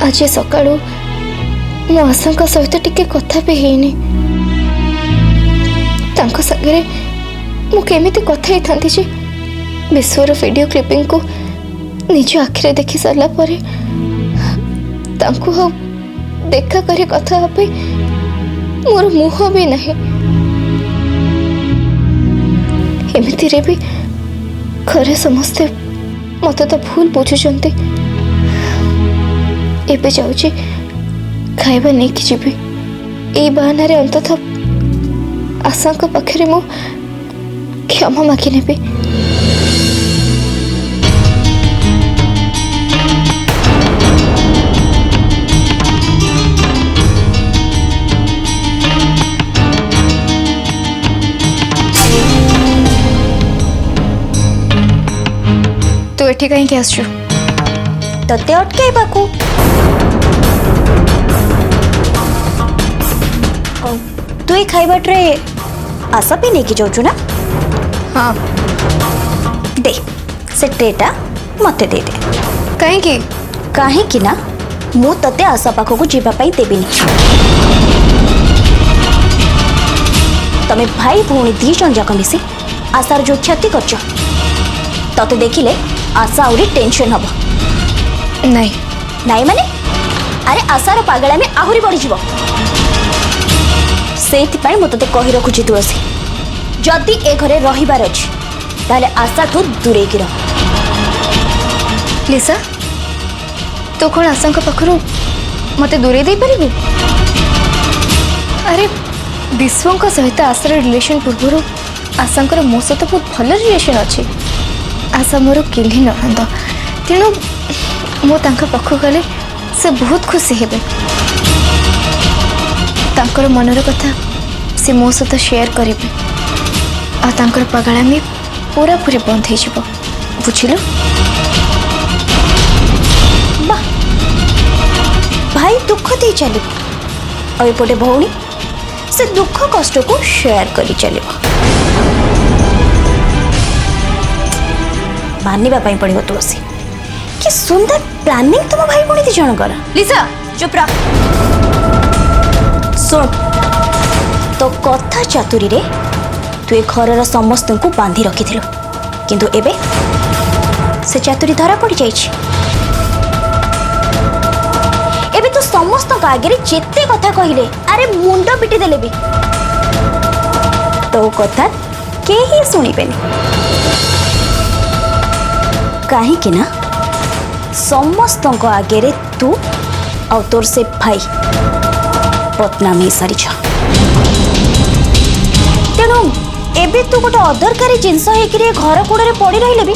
आज सकाळू मो आशा सहित टिके कथा भी हेनी तांको संगे मु केमिति कथा ही थांती जे विश्वर वीडियो क्लिपिंग को निज आखिरे देखि सारा पर तांको देखा करे कथा पे मोर मुह भी नहीं एमिति रे भी घरे समस्ते मत तो भूल बुझुचंती एबे जाउची खाइबा नहीं कि जीवी ए बहाना रे अंततः आशा पाखे मु क्षमा मागी नेबी तू एठी कहीं आसु तते अटकाइबाकू तू ये खाइबा ट्रे आशा भी नहीं कि जाऊँ ना। हाँ दे से ट्रेटा मते दे दे कहीं ना मु तते आशा पाखक जीवाई देविनी तमें भाई भौणी दी जन जाक मिसी आशार जो क्षति कर तते देखिले आशा आउरी टेंशन हम नहीं नाई माने अरे आशार पागला में आहुरी बढ़ी जीव से मत कही रखुची तुलसी जदि ए घरे रहिबार अछि ताले आशा ठू दूरे की रह। लिसा तो कौन आशा पाखु मत दूरे दे पारिबु अरे विश्व सहित आशार रिलेशन पूर्व आशा मो सहित बहुत भल रिलेशन अच्छी आशा मोर किली नंद तेणु मो पाखु गले से बहुत खुशी हेबे तांकर मनर कथा से मो सहित शेयर करेंगे आर पगड़ामी पूरा पूरी बंद हो बुझिलु भाई दुख दे चलो और एपटे भौणी से दुख कष्ट को शेयर करी चलो मानवा पड़ो तुलसी कि सुंदर प्लानिंग तुम भाई भौणी दी जन कर। लिसा चुप रह सुन तो कथा चातुरी रे तु ए घर समस्त को बांधी रखी किंतु एबे से चातुरी धरा पड़ जाइछि एबे तो समस्त आगे जेते कथा कहले अरे मुंड पिटी देले भी तो कथा केही सुनिबेनी कहीं कि ना समस्त आगे तू और तोर से भाई बदनामी सारी तेणु एबे तू गोटे अदरकारी जिनस घर कूड़े पड़ी रही भी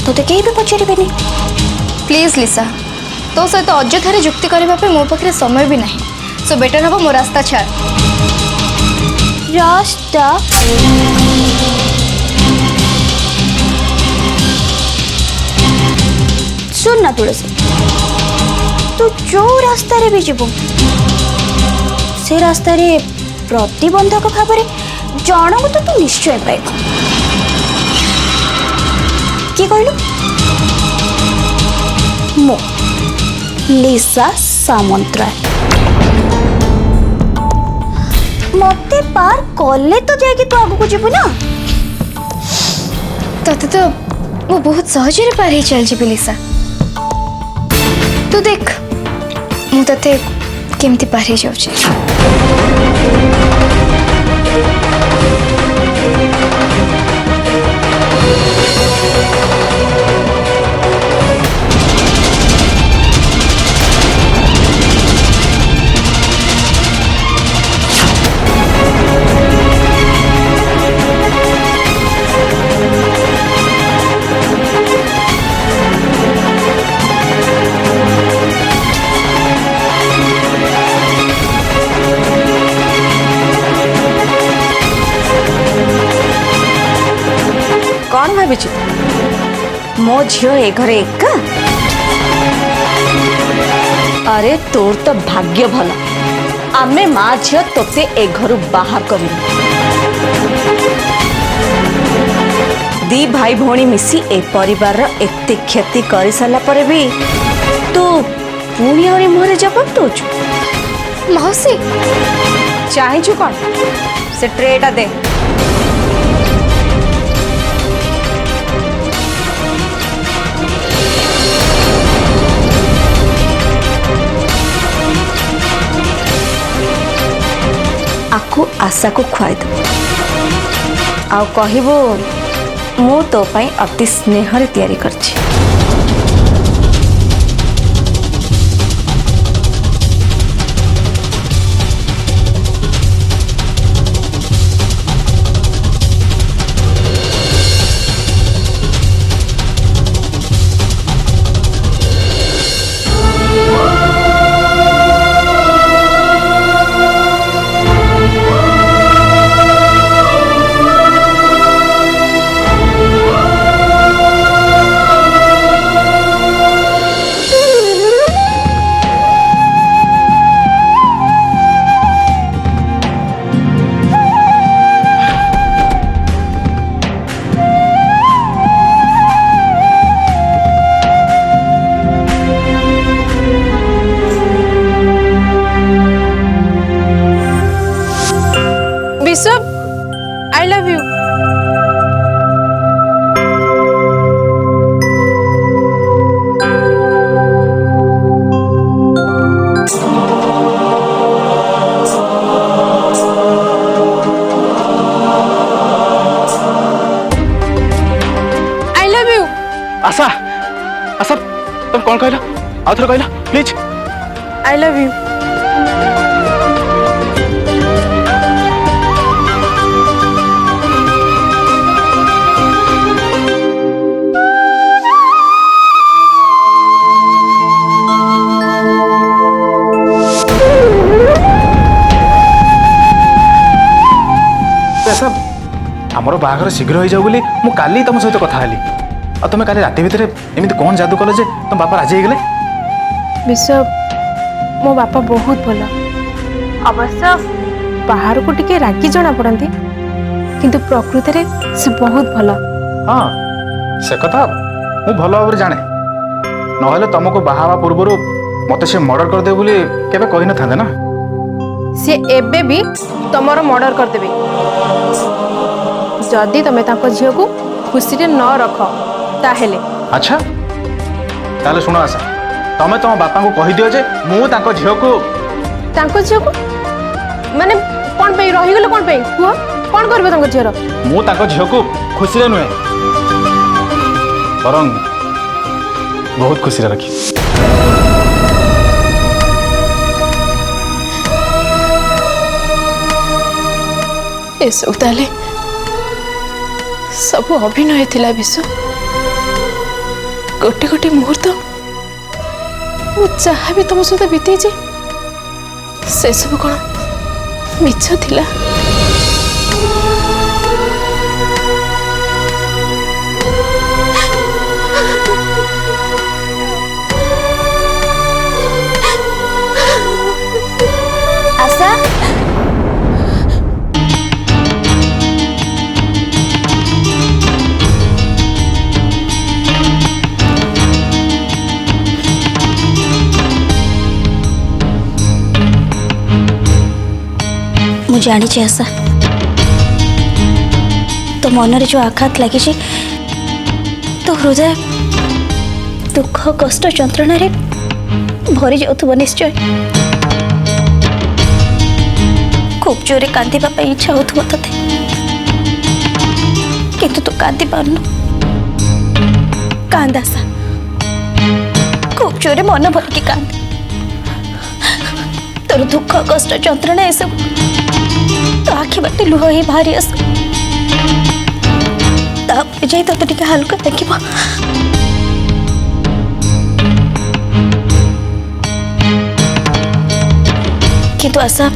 तो कहीं भी पचारे प्लीज लिसा तो सहित अଯଥାରେ जुक्ति करने मो पाखे समय भी नहीं सो बेटर हम मो रास्ता छाड़ रास्ता सुन ना तुलसी तू जो रास्ता रे भी जीव से रास्ता रे प्रतिबंधक भाव जन को तो तू निश्चय पाइब कि कहलु मो लिसा सामंतराय मते पार कले तो जाके तू आगु को जीव ना तते तो वो बहुत सहजरे पार ही चल जी लिसा तू देख मु तते केमती पार ही जाउछे कौन भाभी मो झील ए घरे एका अरे तोर तो भाग्य भल आमे माँ झील तोते ए घर बाहर कर दी भाई भौणी मिसी ए परिवार एते क्षति कर सारा पर भी तू पुणी आहरी मुहरे जवाब दौचु मौसी चाहू कौन से ट्रेटा दे आकु आशा को खुआई दे आ कहबो मु तो पाई अति स्नेह तैयारी करछि। I love you. I love you. आशा आशा तुम कौन कहला आउ थोड़ा कहला प्लीज। I love you. आमर बाहागर शीघ्र हो जाऊ बोली मु काली तुम सहित कथा हेली आ तुम काली राति भितर एमती कौन जादू कल जे तुम बापा राजी हो गले? विश्व मो बापा बहुत भल अवश्य बाहर को टिके रागी जना पड़ती किंतु प्रकृति रे से बहुत भल। हाँ से कथा मु भल भाव जाने नहले तुमको बाहावा पूर्व मत से मर्डर कर दे बोली केबे कहि न थांदे ना। सी एबे भी तमरो मर्डर कर देबे जदि तमे ताको झियो को खुशी रे न रख ताहेले। अच्छा ताले सुनो आशा तमे तुम बापा को कहि दियो जे मु ताको झियो को माने कोन पे रही गेलो कोन पे कुह कोन करबे ताको झियो रो मु ताको झियो को खुशी रे नुए बरंग बहुत खुशी रे रखी। ए सब ताले सब अभिनय थिला विश्व गोटे गोटे मुहूर्त मु जहाँ भी तुम सहित बीती से सब कौन मिछ थिला। आशा मु जानी आशा तो मनरे जो आघात लगी तो हृदय दुख कष्ट जंत्रणा रे भरी जाउथबो निश्चय। खूब जोरे कांदिबा पे इच्छा होथबो तते किंतु तू कांदी पारनु। कांद आशा खूब जोरे मन भर के कांद तोर दुख कष्ट जंत्रणा ए सब तो आखि बाटे लुह ही बाहरी आस जाई तो टिके हल्का देखिबा। किंतु आशा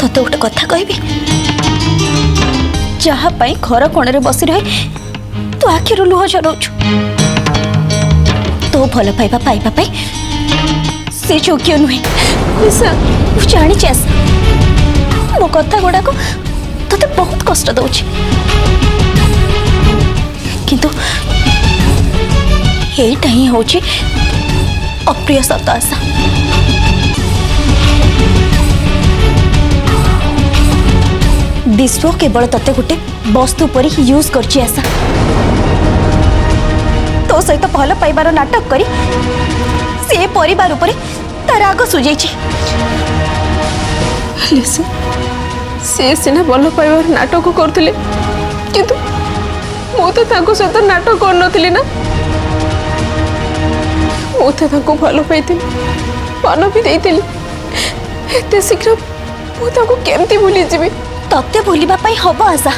तोते गोटे कथा कहबी जहाँ पाई घर कोणे बसी रहे तू आखिर लुह झरौछु तो भल पाइबा पाइबा पाई से योग्य नुहे। जानी मो कथा गुड़ाक तोते बहुत कष्ट दउछि किंतु एटा ही होछि अप्रिय शब्द आशा। विश्व केवल तते गोटे वस्तु पर ही यूज करछि आशा। तो सहित भल पाइबार नाटक करी से परिवार उपरे तार आग सुझाई। लिसा से सिना भल पाइबार नाटक करथिले किंतु मु तो ताको सहित नाटक कर नथिली ना। मु तो ताको भल पाइथिली मन भी देइथिली। एते शीघ्र मु ताको केमती भूली जीवी। तते भूलिबा पई हबो आशा।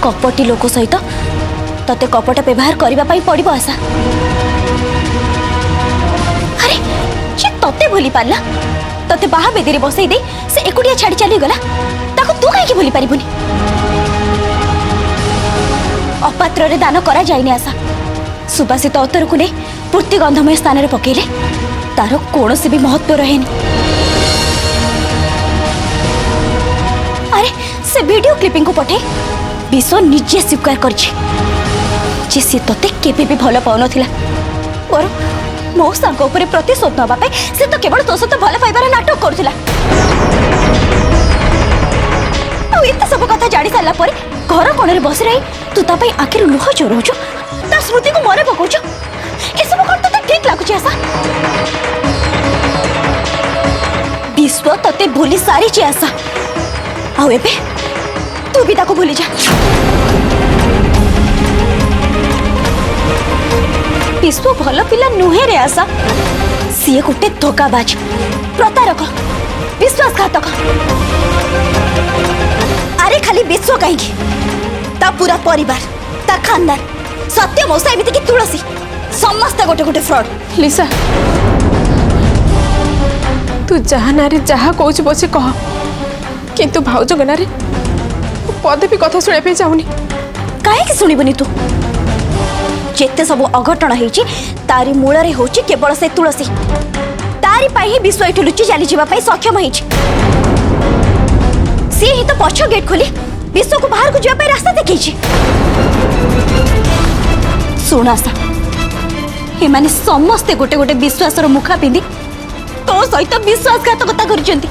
कपटी लोक सहित तते कपट व्यवहार करबा पई पड़िबो आशा। अरे जे तते भूली पारला तते बाहा बेदीरे बसई दे से एकुटिया छाड़ी चली गला ताको तू काहे की भूली पारिबुनी। अपात्र रे दान करा जायनी आशा। सुबासित अतर को ने पूर्ति गंधमय स्थान रे पकेले तार कौनसी भी महत्व रहेनी। अरे से वीडियो क्लिपिंग को पठे विश्व निजे स्वीकार करछि जे से तते केबे भी भल पाउ नथिला। और मो सांग ऊपर प्रतिशोध नबा पे से तो केवल तो सत भल पाइबार नाटक करथिला। आ एते सब कथा जाडी साला परे घर कोणे रे बस रही तू ता पई आखिर लुह चोरौछु ता स्मृति को मने पकोछु। ए सब कोन तते ठीक लागुछि आशा। विश्व तते भूली सारी छि आशा। आ एबे तू भी ताको भूली जा। विश्व भल पिला नुहे रे आशा। सी गोटे धोखाबाज प्रतारक विश्वासघातक। अरे खाली विश्व कहीं ता पूरा परिवार ता खानदान सत्य मौसा एमती की तुलसी समस्त गोटे गोटे फ्रॉड। लिसा तू जहा नारे जहा कहू बसे कह किंतु भाउज गनारे पदे भी कथा शुणा पे चाहूनी। काहे शुणबनी तू। जेते सब अघटन होइछि तारी मूल रे होछि केवल से तुलसी। तारी पाई ही विश्व एठु लुचि चली जीवा पाई सक्षम होइछि। सी ही तो पछ गेट खोली विश्व को बाहर को जीवा पाई रास्ता देखैछि। सुनासा हे माने समस्त गोटे गोटे विश्वासर मुखा पिंदी तो सहित विश्वासघातकता करछंती।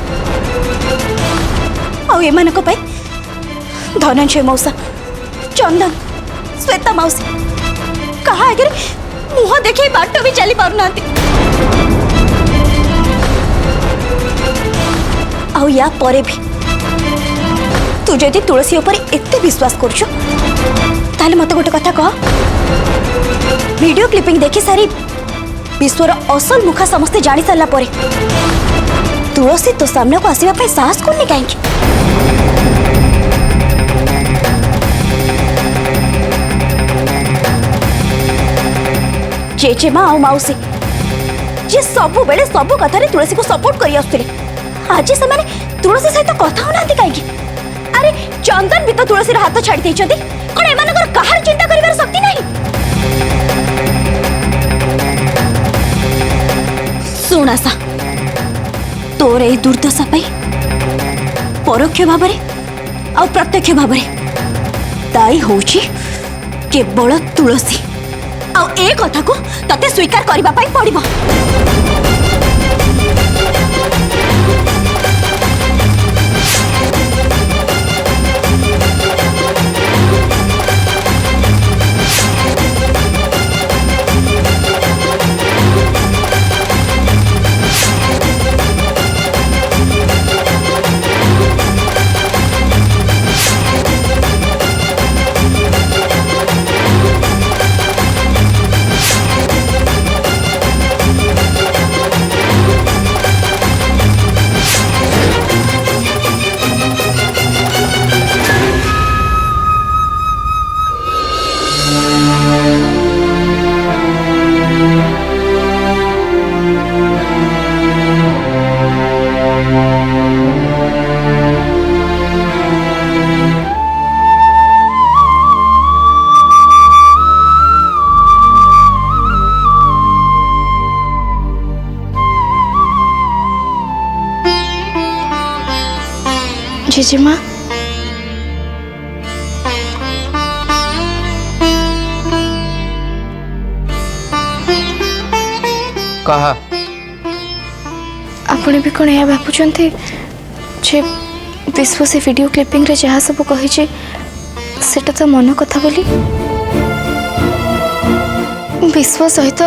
आ एमानक पाई धनंजय मौसा चंदन श्वेता मौसी कहा आगे मुह देखे बाट भी चली पार ना। आ या परे भी तू जदि तुलसी ऊपर एते विश्वास करछु ताले मते गोटे कथा कह। वीडियो क्लिपिंग देखि सारी विश्वर असल मुखा समस्ते जानी सारा परे तुलसी तो सामने को आसीबा पे साहस करनी काहे। जेजेमा आ मौसी जे सबु बेले सबु कथा रे तुलसी को सपोर्ट करी आसुले आज से माने तुलसी सहित कथा होनांती काहे। अरे चंदन भी तो तुलसी रे हाथ छाड़ी देछथि कोन एमानकर कहार चिंता करिवार शक्ति नहीं। सुना सा तोर ए दुर्दशा पाई परोक्ष भाव आ प्रत्यक्ष भाव दायी होउछि केवल तुलसी। आ ए कथा को तते स्वीकार करबा पाई पड़िबो। जेजेमा कह ଆପଣ ବି କ'ଣ ଏହା ଭାବୁଛନ୍ତି ଯେ ବିଶ୍ୱ ସେ ଭିଡ଼ିଓ କ୍ଲିପିଂରେ ଯାହା ସବୁ କହିଛି ସେଟା ତ ମନ କଥା ବୋଲି? ବିଶ୍ୱ ସହିତ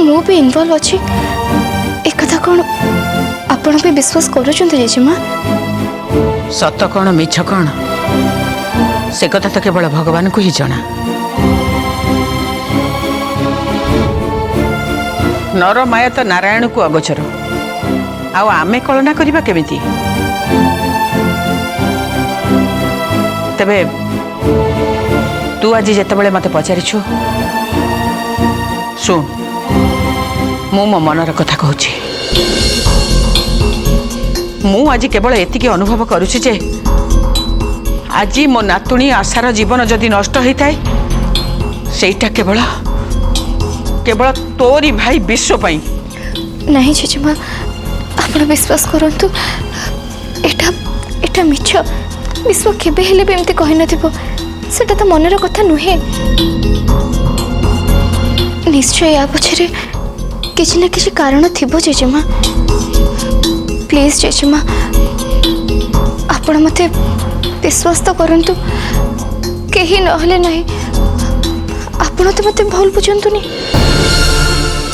ମୁଁ ବି ଇନଭଲ୍ଭ ଅଛି ଏକଥା କ'ଣ ଆପଣ ବି ବିଶ୍ୱାସ କରୁଛନ୍ତି ଜେଜେମା? सत कौन मिछ कौन से कथा तो केवल भगवान को ही जना। नर माया तो नारायण को अगोचर आमे कलना करबा केमिति? तबे तू आज जेतेबेले मते पचारिछु सुन मु मो मनर कथा कहूची। मु आज केवल एतिकी अनुभव करुछि जे आज मो नातुणी आशार जीवन जदि नष्ट होता है सेटा केवल केवल तोरी भाई विश्व पाई। नहीं जेजेमा आपण विश्वास करंतु एटा एटा मिछ विश्व केबे हेले भी एमती कहि नथिबो सेटा तो मनर कथा नुहे। निश्चय या पछरे किछि ना किछि कारण थिबो जेजेमा। प्लीज जेजेमा आपण मते विश्वास तो करंतु कहीं नहले नहीं आपण तो मते भूल बुझंतुनी।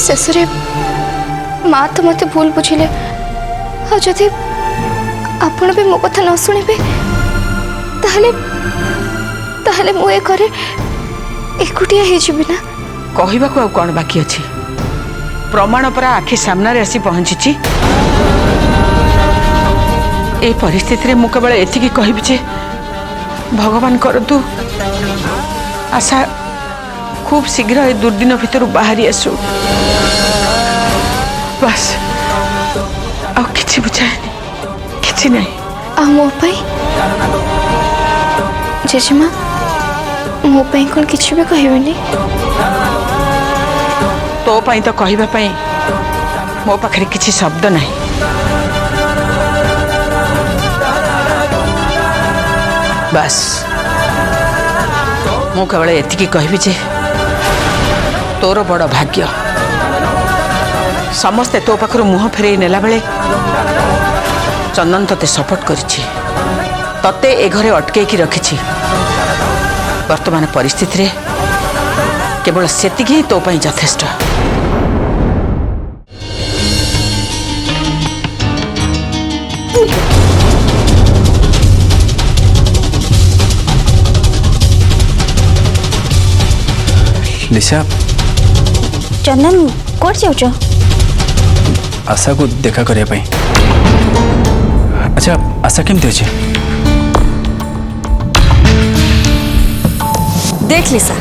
शेषरे माँ तो मते भूल बुझिले आ जदि आपण भी मो कथा न सुनिबे ताहले ताहले मु ए करे एकुटिया हे जिबि ना। कहबा को कौन बाकी अछि? प्रमाण परा आखि सामने आसी पहुंची। ए परिस्थिति मु केवल एतिकी कहबी जे भगवान करतु आशा खूब शीघ्र ए दुर्दिन भितर बाहरी आसु बस आ किछि बुझाएनी किछि नहीं। आ मो पाई जेजेमा मो पाई कोन किछि भी कहबेनी? तो पाई तो कहबा पाई मो पाखरे किछि शब्द नहीं। बस मु केवल एतिकी कहबी जे तोर बड़ भाग्य समस्ते तो पाखर मुह फेरे नेला बेले चंदन तते सपोर्ट करिछि तते ए घरे अटकेकी रखिछि। वर्तमान परिस्थिति रे केवल सेतिकी ही तो पाई यथेष्ट। लिशा चंदन कोड जाऊच? आशा को देखा करने पाई। अच्छा आशा केमती अच्छे? देख लिसा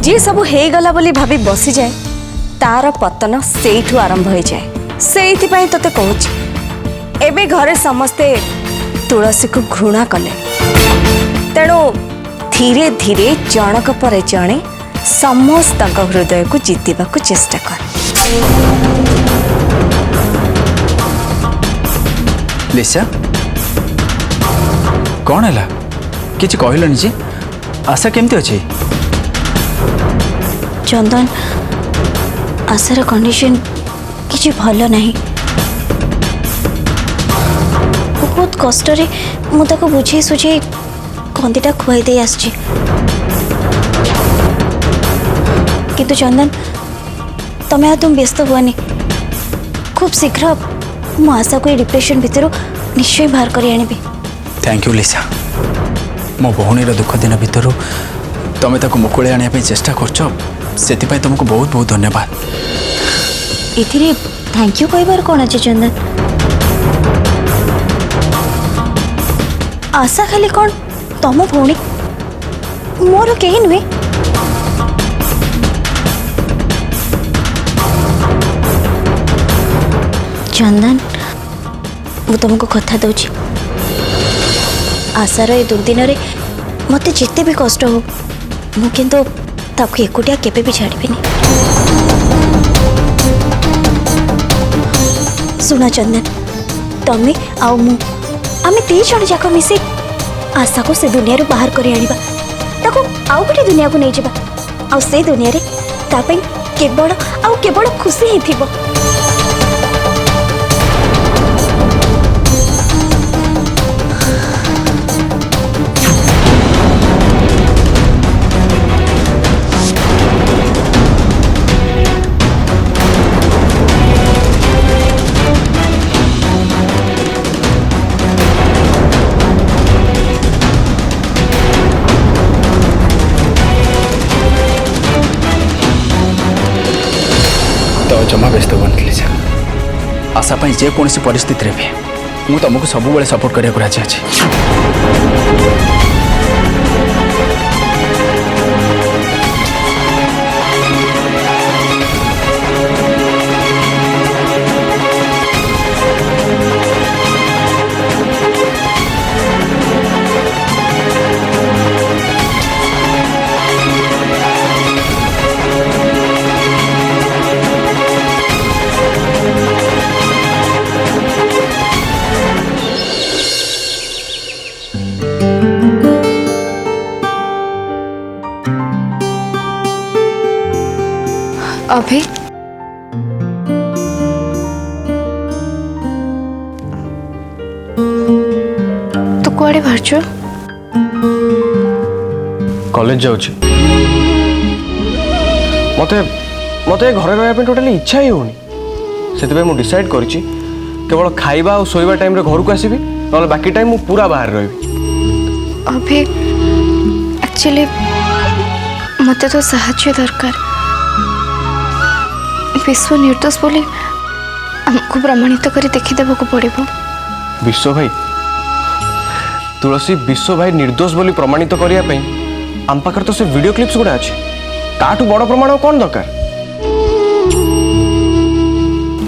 जी सब हो गला बोली भाभी बसी जाए तार पतन सेठू आरंभ हो जाए। सेठी पई तते कहूच एबे घरे समस्ते तुलसी को घृणा कले तेणु धीरे धीरे जनक पर जणे समस्त हृदय को जीतवा को चेष्टा कर। लिशा कौन है किसी कहलनि जी आशा केमती अच्छे? चंदन आशार कंडीशन किसी भल नहीं बहुत कष्ट मुझे बुझे सुझे कंदीटा खुआई दे आसची किंतु चंदन तमें तुम व्यस्त हुआनी खूब शीघ्र मु आशा को डिप्रेशन भितर निश्चय बाहर कर आनी। थैंक यू लिशा मो भौणीर दुख दिन भितर तमें ताको मुकुले आने चेष्टा करछ सेतिपाई तुमको बहुत बहुत धन्यवाद। इथिरे थैंक यू कहबार कौन अच्छे चंदन? आशा खाली कौन तम भौणी मोर कहीं नुहे। चंदन मु तुमको कथा दूची आशार ए दुर्दिन मत जिते भी कष्ट हो मु किंतु ताकू एकुटिया केबे भी छाड़बेनी। सुना चंदन तमे आउ मु आमे 3 जण जाक मिसे आशा को से दुनिया रू बाहर कर आनिबा ताको आउ गोटे दुनिया को नहीं जाबा आउ से दुनिया रे ता पई केवल खुशी ही थिबो। तो जमा व्यस्त हुआ आशा जेकोसी परिस्थिति भी मुझे तुमको सब सपोर्ट करने राजी अच्छी। अभी तू कुआड़े बाहर कॉलेज जाऊँ मते मते घरे रहा टोटाली इच्छा ही होनी से मुझे डिसाइड करिछि केवल खाइबा और सोइबा टाइम रे घर को आसीबी न बाकी टाइम मु पूरा बाहर रही। अभी एक्चुअली मते तो साहाय्य दरकार विश्व निर्दोष बोली हमको प्रमाणित कर देखीदेव को पड़ो। विश्व भाई तुलसी विश्व भाई निर्दोष बोली प्रमाणित करने आम पाखर तो से वीडियो क्लिप्स गुड़ा अच्छे ताठू बड़ प्रमाण कौन दरकार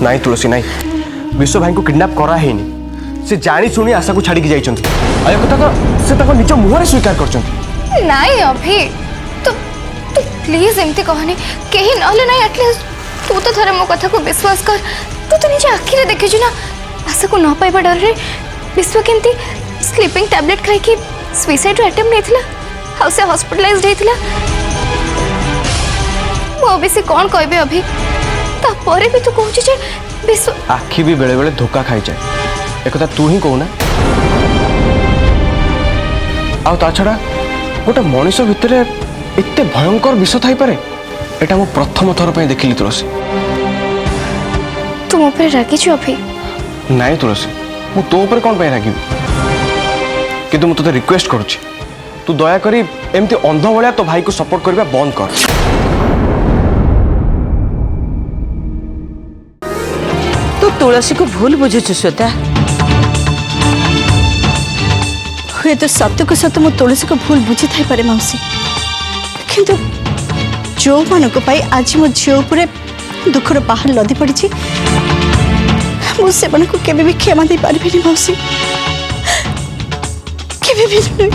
नाई तुलसी नाई विश्व भाई को किडनैप करा है से जानी शुणी आशा को छाड़ी जाता निज मुहर स्वीकार कर नहीं अभी तू तू प्लीज एमती कहनी कहीं नहले नहीं एटलीस्ट तू तो थरे मो कथा को विश्वास कर। तू तो निजे आखिरे देखिछु ना आशा को न पाइबा डर रे विश्व केमती स्लीपिंग टैबलेट खाई कि सुसाइड अटेम्प्ट नेथिला हाउ से हॉस्पिटलाइज्ड हेथिला। मो बेसी कौन कहबे अभी ता परे भी तू कहू जे विश्व आखि भी बेले बेले धोखा खाई जाए एक कथा तू ही कहूना आ ता छड़ा गोटे मनीष भितर एते भयंकर विष थाई पारे एटा मो प्रथम थर पे देखिली तुलसी। तू मो पर रागी छु अभी नाई तुलसी मु तो ऊपर कौन पे रागी किंतु मु तो रिक्वेस्ट करूची तू दया करी एमती अंध भलिया तो भाई को सपोर्ट करबा बंद कर। तू तुलसी को भूल बुझुछु श्वेता हुए तो सत्य को सत्य मु तुलसी को भूल बुझी थाई पारे मौसी किंतु जो मान को पाई आज मो झील उपरे दुखर बाहर लदी पड़ी मुझे केवे भी क्षमा दे पारि मौसी केवे भी नहीं।